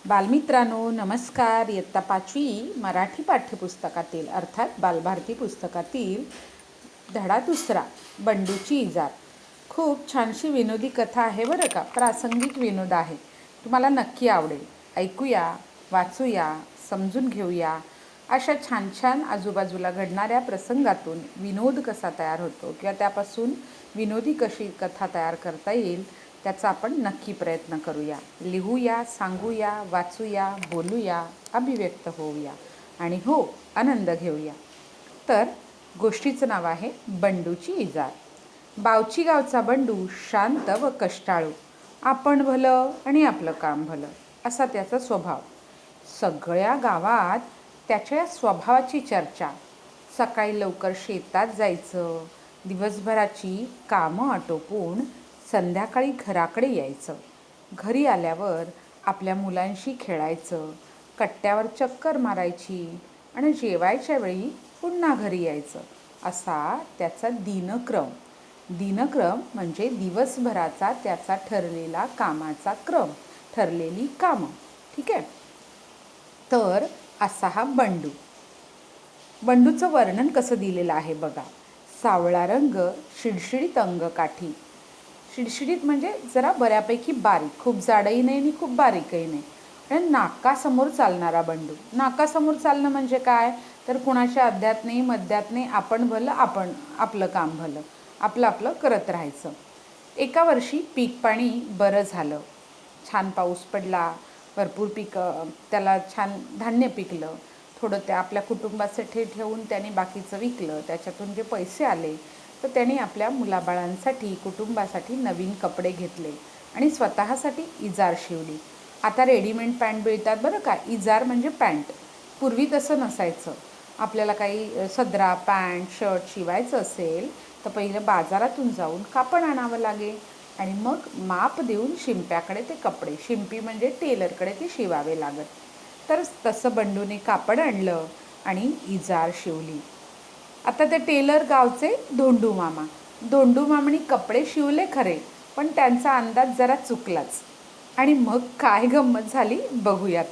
बालमित्रांनो नमस्कार. इयत्ता 5वी मराठी पाठ्यपुस्तकातील अर्थात बालभारती पुस्तकातील धडा 2 बंडूची इजार. खूप छानशी विनोदी कथा आहे बरं का. प्रासंगिक विनोद आहे, तुम्हाला नक्की आवडेल. ऐकूया, वाचूया, समजून घेऊया. अशा छान छान आजूबाजूला घडणाऱ्या प्रसंगातून विनोद कसा तयार होतो किंवा त्यापासून विनोदी कशी कथा तयार करता येईल त्याचा आपण नक्की प्रयत्न करूया. लिहूया, सांगूया, वाचूया, बोलूया, अभिव्यक्त होऊया आणि हो, आनंद घेऊया. तर गोष्टीचं नाव आहे बंडूची इजार. बावची गावचा बंडू शांत व कष्टाळू, आपण भलं आणि आपलं काम भलं असा त्याचा स्वभाव. सगळ्या गावात त्याच्या स्वभावाची चर्चा. सकाळी लवकर शेतात जायचं, दिवसभराची कामं आटोपून संध्याकाळी घराकडे यायचं. घरी आल्यावर आपल्या मुलांशी खेळायचं, कट्ट्यावर चक्कर मारायची आणि जेवायच्या वेळी पुन्हा घरी यायचं. असा त्याचा दिनक्रम. दिनक्रम म्हणजे दिवसभराचा त्याचा ठरलेला कामाचा क्रम, ठरलेली कामं. ठीक आहे. तर असा हा बंडू. बंडूचं वर्णन कसं दिलेलं आहे बघा. सावळा रंग, शिडशिडीत अंगकाठी. शिडशिडीत म्हणजे जरा बऱ्यापैकी बारीक, खूप जाडही नाही आणि खूप बारीकही नाही. आणि नाकासमोर चालणारा बंडू. नाकासमोर चालणं म्हणजे काय, तर कुणाच्या अध्यात नाही मध्यात नाही, आपण भलं आपण आपलं काम भलं, आपलं आपलं करत राहायचं. एका वर्षी पीक पाणी बरं झालं, छान पाऊस पडला, भरपूर त्याला छान धान्य पिकलं. थोडं त्या आपल्या कुटुंबासाठी ठेवून त्याने बाकीचं विकलं. त्याच्यातून जे पैसे आले तर त्याने आपल्या मुलाबाळांसाठी, कुटुंबासाठी नवीन कपडे घेतले आणि स्वतःसाठी इजार शिवली. आता रेडीमेड पॅन्ट मिळतात बरं का. इजार म्हणजे पॅन्ट. पूर्वी तसं नसायचं. आपल्याला काही सदरा, पॅन्ट, शर्ट शिवायचं असेल तर पहिलं बाजारातून जाऊन कापड आणावं लागेल आणि मग माप देऊन शिंप्याकडे ते कपडे, शिंपी म्हणजे टेलरकडे ते शिवावे लागत. तर तसं बंडूने कापड आणलं आणि इजार शिवली. आता ते टेलर गावचे धोंडू मामा. धोंडू मामाने कपडे शिवले खरे, पण त्यांचा अंदाज जरा चुकलाच. आणि मग काय गंमत झाली बघूया.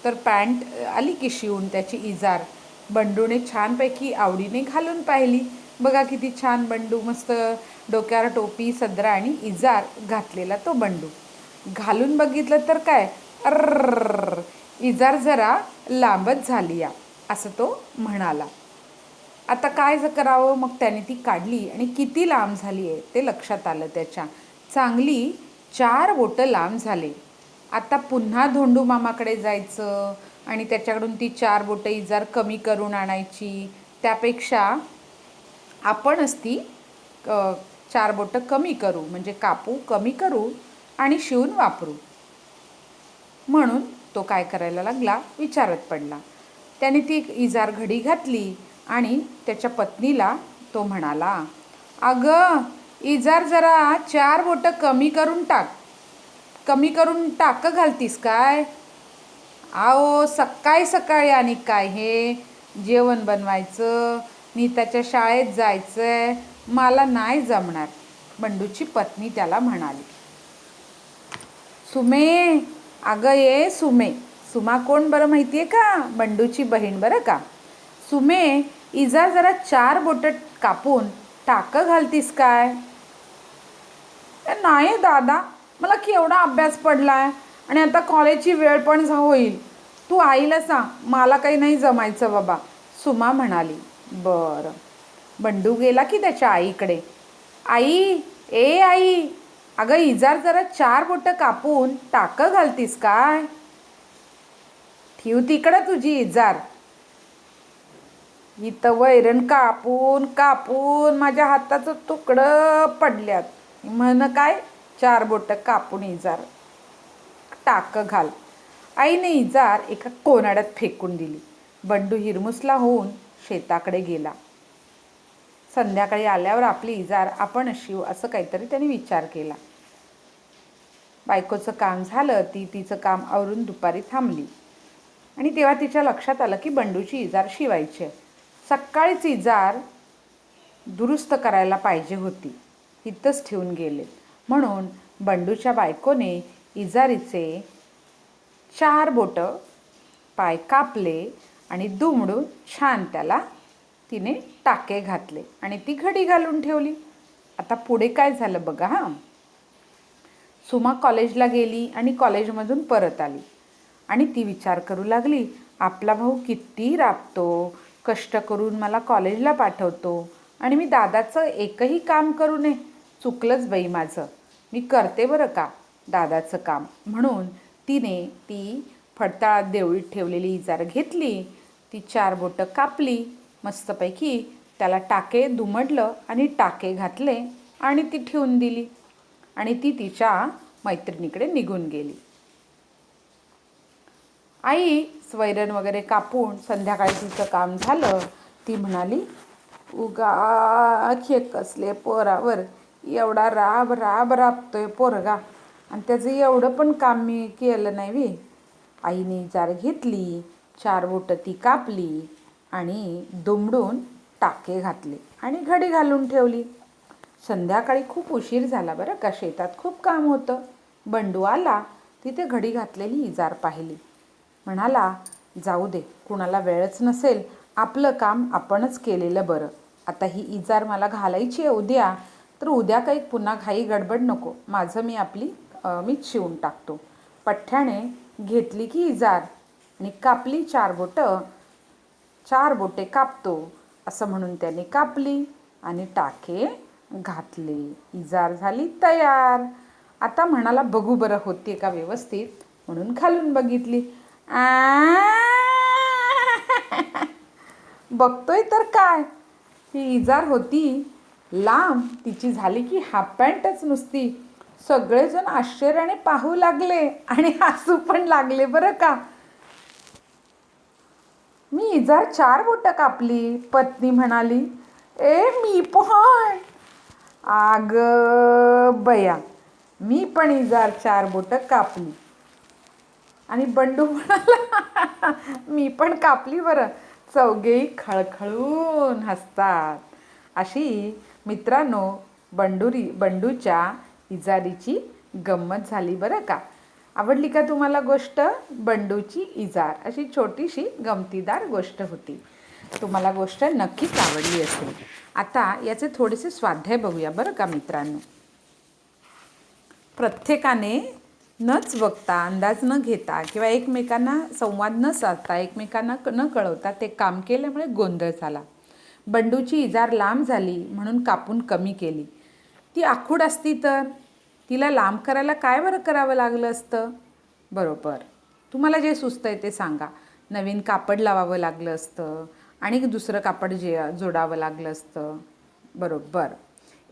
तर पॅन्ट आली की शिवून त्याची इजार बंडूने छानपैकी आवडीने घालून पाहिली. बघा किती छान बंडू, मस्त डोक्यावर टोपी, सदरा आणि इजार घातलेला तो बंडू. घालून बघितलं तर काय, अर्र, इजार जरा लांबच झाली या, असं तो म्हणाला. आता काय करावं, मग त्याने ती काढली आणि किती लांब झाली आहे ते लक्षात आलं त्याच्या. चांगली 4 बोटं लांब झाले. आता पुन्हा धोंडू मामाकडे जायचं आणि त्याच्याकडून ती 4 बोटं इजार कमी करून आणायची. त्यापेक्षा आपणच ती 4 बोटं कमी करू, म्हणजे कापू, कमी करू आणि शिवून वापरू. म्हणून तो काय करायला लागला, विचारत पडला. त्याने ती इजार घडी घातली आणि त्याच्या पत्नीला तो म्हणाला, अगं इजार जरा 4 बोटं कमी करून टाक. कमी करून टाक घालतीस काय? आओ सकाळी सकाळी आणि काय हे जेवण बनवायचं, नीताच्या शाळेत जायचंय, मला नाही जमणार, बंडूची पत्नी त्याला म्हणाली. सुमे, अगं ये सुमे. सुमा कोण बरं माहिती आहे का? बंडूची बहीण बरं का. सुमे, इजार जरा 4 बोटं कापून टाक घालतीस काय? नाही दादा, मला केवढा अभ्यास पडलाय आणि आता कॉलेजची वेळ पण होईल. तू आईला सांग, मला काही नाही जमायचं बाबा, सुमा म्हणाली. बरं. बंडू गेला की त्याच्या आईकडे. आई, ए आई, अगं इजार जरा 4 बोटं कापून टाक घालतीस काय? ठेव तिकडं तुझी इजार. इथं वैरण कापून कापून माझ्या हाताचं तुकडं पडल्यात. म्हण काय 4 बोटं कापून इजार टाक घाल. आईने इजार एका कोनाड्यात फेकून दिली. बंडू हिरमुसला होऊन शेताकडे गेला. संध्याकाळी आल्यावर आपली इजार आपण शिवू असं काहीतरी त्याने विचार केला. बायकोचं काम झालं, ती तिचं काम आवरून दुपारी थांबली आणि तेव्हा तिच्या लक्षात आलं की बंडूची इजार शिवायची. सकाळीच इजार दुरुस्त करायला पाहिजे होती, इथंच ठेवून गेले. म्हणून बंडूच्या बायकोने इजारीचे 4 बोटं पाय कापले आणि दुमडून छान त्याला तिने टाके घातले आणि ती घडी घालून ठेवली. आता पुढे काय झालं बघा हां. सुमा कॉलेजला गेली आणि कॉलेजमधून परत आली आणि ती विचार करू लागली, आपला भाऊ किती राबतो, कष्ट करून मला कॉलेजला पाठवतो आणि मी दादाचं एकही काम करू नये. चुकलंच बाई माझं, मी करते बरं का दादाचं काम. म्हणून तिने ती फडताळात देवळीत ठेवलेली इजार घेतली, ती 4 बोटं कापली मस्तपैकी, त्याला टाके दुमडलं आणि टाके घातले आणि ती ठेवून दिली आणि ती तिच्या मैत्रिणीकडे निघून गेली. आई स्वैरण वगैरे कापून संध्याकाळी तिचं काम झालं. ती म्हणाली, उगा कसले पोरावर एवढा राब राब राबतोय पोरगा आणि त्याचं एवढं पण काम मी केलं नाही वी. आईने इजार घेतली, 4 बोटं ती कापली आणि दुमडून टाके घातले आणि घडी घालून ठेवली. संध्याकाळी खूप उशीर झाला बरं का, शेतात खूप काम होतं. बंडू आला, तिथे घडी घातलेली इजार पाहिली. म्हणाला, जाऊ दे, कुणाला वेळच नसेल, आपलं काम आपणच केलेलं बरं. आता ही इजार मला घालायची आहे उद्या, तर उद्या काही पुन्हा घाई गडबड नको, माझं मीच शिवून टाकतो. पठ्ठ्याने घेतली की इजार आणि कापली 4 बोटं. 4 बोटे कापतो असं म्हणून त्याने कापली आणि टाके घातले. इजार झाली तयार. आता म्हणाला, बघू बरं होते का व्यवस्थित, म्हणून घालून बघितली. बघतोय तर काय, ही इजार होती लांब, तिची झाली की हाफ पॅन्टच नुसती. सगळेजण आश्चर्याने पाहू लागले आणि हसू पण लागले बरं का. मी इजार 4 बोटं कापली, पत्नी म्हणाली. मी पण. आग बया, मी पण इजार 4 बोटं कापली. आणि बंडू म्हणाला, मी पण कापली बरं. चौघेही खळखळून हसतात. अशी मित्रांनो बंडूच्या इजारीची गंमत झाली बरं का. आवडली का तुम्हाला गोष्ट? बंडूची इजार अशी छोटीशी गमतीदार गोष्ट होती. तुम्हाला गोष्ट नक्कीच आवडली असेल. आता याचे थोडेसे स्वाध्याय बघूया बरं का मित्रांनो. प्रत्येकाने नच बघता, अंदाज न घेता किंवा एकमेकांना संवाद न साधता, एकमेकांना न कळवता ते काम केल्यामुळे गोंधळ झाला. बंडूची इजार लांब झाली म्हणून कापून कमी केली. ती आखूड असती तर तिला लांब करायला काय बरं करावं लागलं असतं? बरोबर, तुम्हाला जे सुचतंय ते सांगा. नवीन कापड लावावं लागलं असतं आणि दुसरं कापड जोडावं लागलं असतं. बरोबर.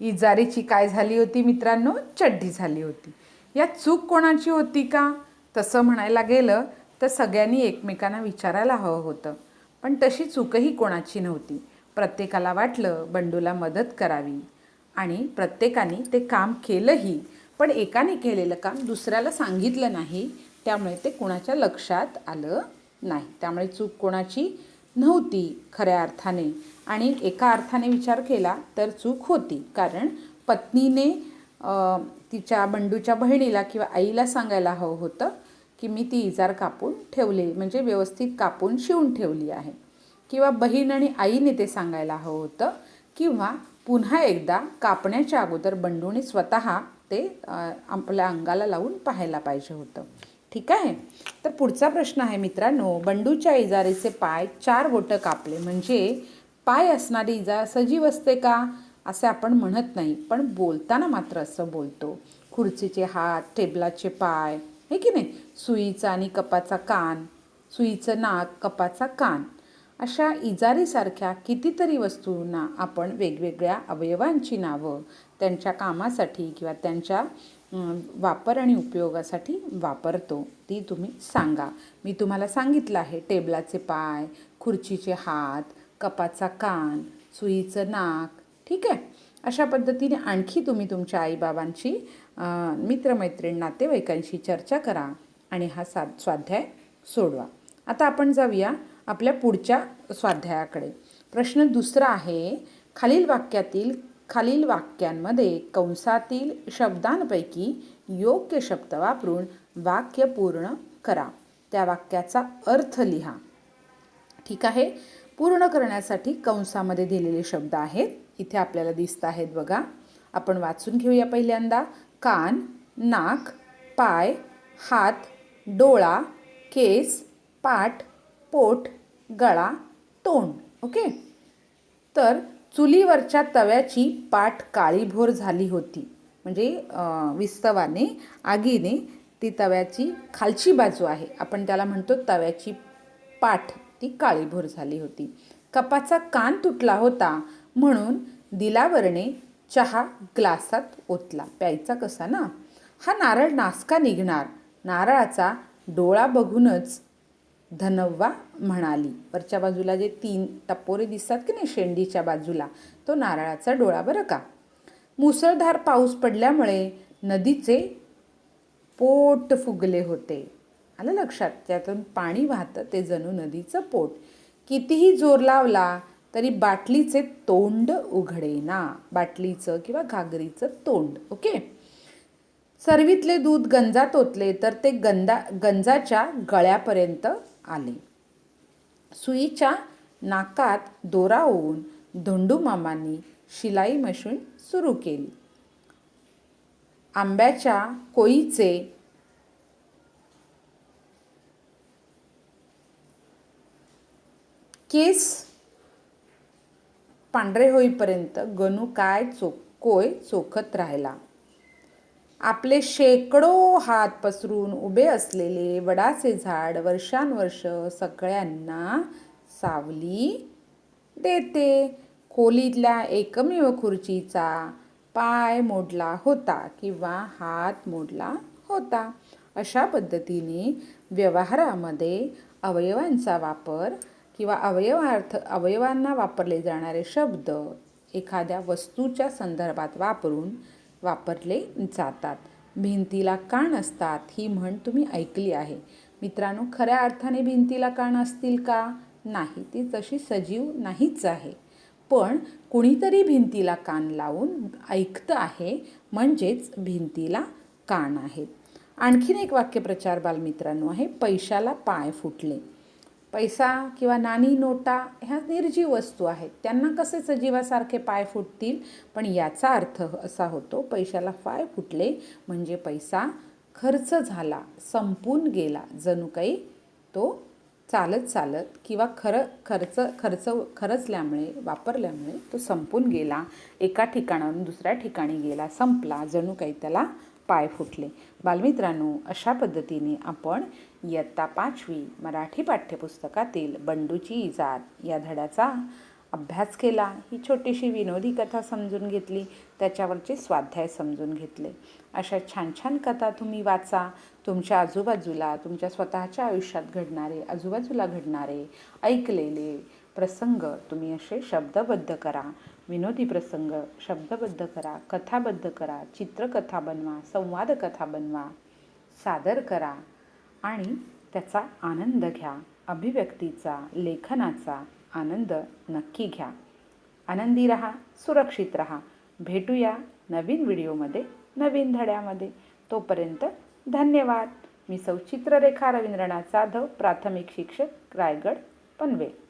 इजारीची काय झाली होती मित्रांनो? चड्डी झाली होती. यात चूक कोणाची होती का? तसं म्हणायला गेलं तर सगळ्यांनी एकमेकांना विचारायला हवं होतं, पण तशी चूकही कोणाची नव्हती. प्रत्येकाला वाटलं बंडूला मदत करावी आणि प्रत्येकाने ते काम केलंही, पण एकाने केलेलं काम दुसऱ्याला सांगितलं नाही, त्यामुळे ते कुणाच्या लक्षात आलं नाही. त्यामुळे चूक कोणाची नव्हती खऱ्या अर्थाने. आणि एका अर्थाने विचार केला तर चूक होती, कारण पत्नीने तिच्या बंडूच्या बहिणीला किंवा आईला सांगायला हवं होतं की मी ती इजार कापून ठेवली, म्हणजे व्यवस्थित कापून शिवून ठेवली आहे. किंवा बहीण आणि आईने ते सांगायला हवं होतं, किंवा पुन्हा एकदा कापण्याच्या अगोदर बंडूने स्वतः ते आपल्या अंगाला लावून पाहायला पाहिजे होतं. ठीक आहे. तर पुढचा प्रश्न आहे मित्रांनो, बंडूच्या इजारीचे पाय 4 बोटं कापले म्हणजे पाय असणारी इजार सजीव असते का? असे आपण म्हणत नाही, पण बोलताना मात्र असं बोलतो. खुर्चीचे हात, टेबलाचे पाय, हे की नाही, सुईचा आणि कपाचा कान, सुईचं नाक, कपाचा कान, अशा इजारीसारख्या कितीतरी वस्तूंना आपण वेगवेगळ्या अवयवांची नावं त्यांच्या कामासाठी किंवा त्यांच्या वापर आणि उपयोगासाठी वापरतो. ती तुम्ही सांगा. मी तुम्हाला सांगितलं आहे, टेबलाचे पाय, खुर्चीचे हात, कपाचा कान, सुईचं नाक. ठीक आहे. अशा पद्धतीने आणखी तुम्ही तुमच्या आईबाबांची, मित्रमैत्रीण, नातेवाईकांशी चर्चा करा आणि हा स्वाध्याय सोडवा. आता आपण जाऊया आपल्या पुढच्या स्वाध्यायाकडे. प्रश्न दुसरा आहे, खालील वाक्यांमध्ये कंसातील शब्दांपैकी योग्य शब्द वापरून वाक्य पूर्ण करा. त्या वाक्याचा अर्थ लिहा. ठीक आहे. पूर्ण करण्यासाठी कंसामध्ये दिलेले शब्द आहेत. इथे आपल्याला दिसत आहेत बघा. आपण वाचून घेऊया पहिल्यांदा. कान, नाक, पाय, हात, डोळा, केस, पाठ, पोट, गळा, तोंड. ओके. तर चुलीवरच्या तव्याची पाठ काळीभोर झाली होती. म्हणजे विस्तवाने, आगीने ती तव्याची खालची बाजू आहे, आपण त्याला म्हणतो तव्याची पाठ, ती काळीभोर झाली होती. कपाचा कान तुटला होता म्हणून दिलावरने चहा ग्लासात ओतला. प्यायचा कसा ना. हा नारळ नासका निघणार. नारळाचा डोळा बघूनच धनव्वा म्हणाली. वरच्या बाजूला जे 3 टपोरे दिसतात की नाही शेंडीच्या बाजूला, तो नारळाचा डोळा बरं का. मुसळधार पाऊस पडल्यामुळे नदीचे पोट फुगले होते. आलं लक्षात. त्यातून पाणी वाहतं ते जणू नदीचं पोट. कितीही जोर लावला तरी बाटलीचे तोंड उघडेना. बाटलीचं किंवा घागरीचं तोंड. ओके. सर्वीतले दूध गंजात ओतले तर ते गंजाच्या गळ्यापर्यंत आले. सुईच्या नाकात दोरा ओवून धोंडूमामांनी शिलाई मशीन सुरू केली. आंब्याच्या कोईचे केस पांढरे होईपर्यंत गणू कोय चोखत राहिला. आपले शेकडो हात पसरून उभे असलेले वडाचे झाड वर्षानुवर्ष सगळ्यांना सावली देते. खोलीतल्या एकमेव खुर्चीचा पाय मोडला होता किंवा हात मोडला होता. अशा पद्धतीने व्यवहारामध्ये अवयवांचा वापर किंवा अवयवांना वापरले जाणारे शब्द एखाद्या वस्तूच्या संदर्भात वापरले जातात. भिंतीला कान असतात ही म्हण तुम्ही ऐकली आहे. मित्रांनो, खऱ्या अर्थाने भिंतीला कान असतील का? नाही, ती तशी सजीव नाहीच आहे. पण कुणीतरी भिंतीला कान लावून ऐकतं आहे, म्हणजेच भिंतीला कान आहेत. आणखीन एक वाक्यप्रचार बालमित्रांनो आहे. पैशाला पाय फुटले. पैसा किंवा नाणी, नोटा ह्या निर्जीव वस्तू आहेत. त्यांना कसे सजीवासारखे पाय फुटतील? पण याचा अर्थ असा होतो, पैशाला पाय फुटले म्हणजे पैसा खर्च झाला, संपून गेला. जणू काही तो चालत किंवा खर्चल्यामुळे, वापरल्यामुळे तो संपून गेला. एका ठिकाणाहून दुसऱ्या ठिकाणी गेला, संपला. जणू काही त्याला पाय फुटले. बालमित्रांनो, अशा पद्धतीने आपण इयत्ता 5वी मराठी पाठ्यपुस्तकातील बंडूची इजार या धड्याचा अभ्यास केला. ही छोटीशी विनोदी कथा समजून घेतली, त्याच्यावरचे स्वाध्याय समजून घेतले. अशा छान छान कथा तुम्ही वाचा. तुमच्या आजूबाजूला, तुमच्या स्वतःच्या आयुष्यात आजूबाजूला घडणारे ऐकलेले प्रसंग तुम्ही असे शब्दबद्ध करा. विनोदी प्रसंग शब्दबद्ध करा, कथाबद्ध करा, चित्रकथा बनवा, संवाद कथा बनवा, सादर करा आणि त्याचा आनंद घ्या. अभिव्यक्तीचा, लेखनाचा आनंद नक्की घ्या. आनंदी राहा, सुरक्षित राहा. भेटूया नवीन व्हिडिओमध्ये, नवीन धड्यामध्ये. तोपर्यंत धन्यवाद. मी चित्ररेखा रवींद्रनाथ जाधव, प्राथमिक शिक्षक, रायगड, पनवेल.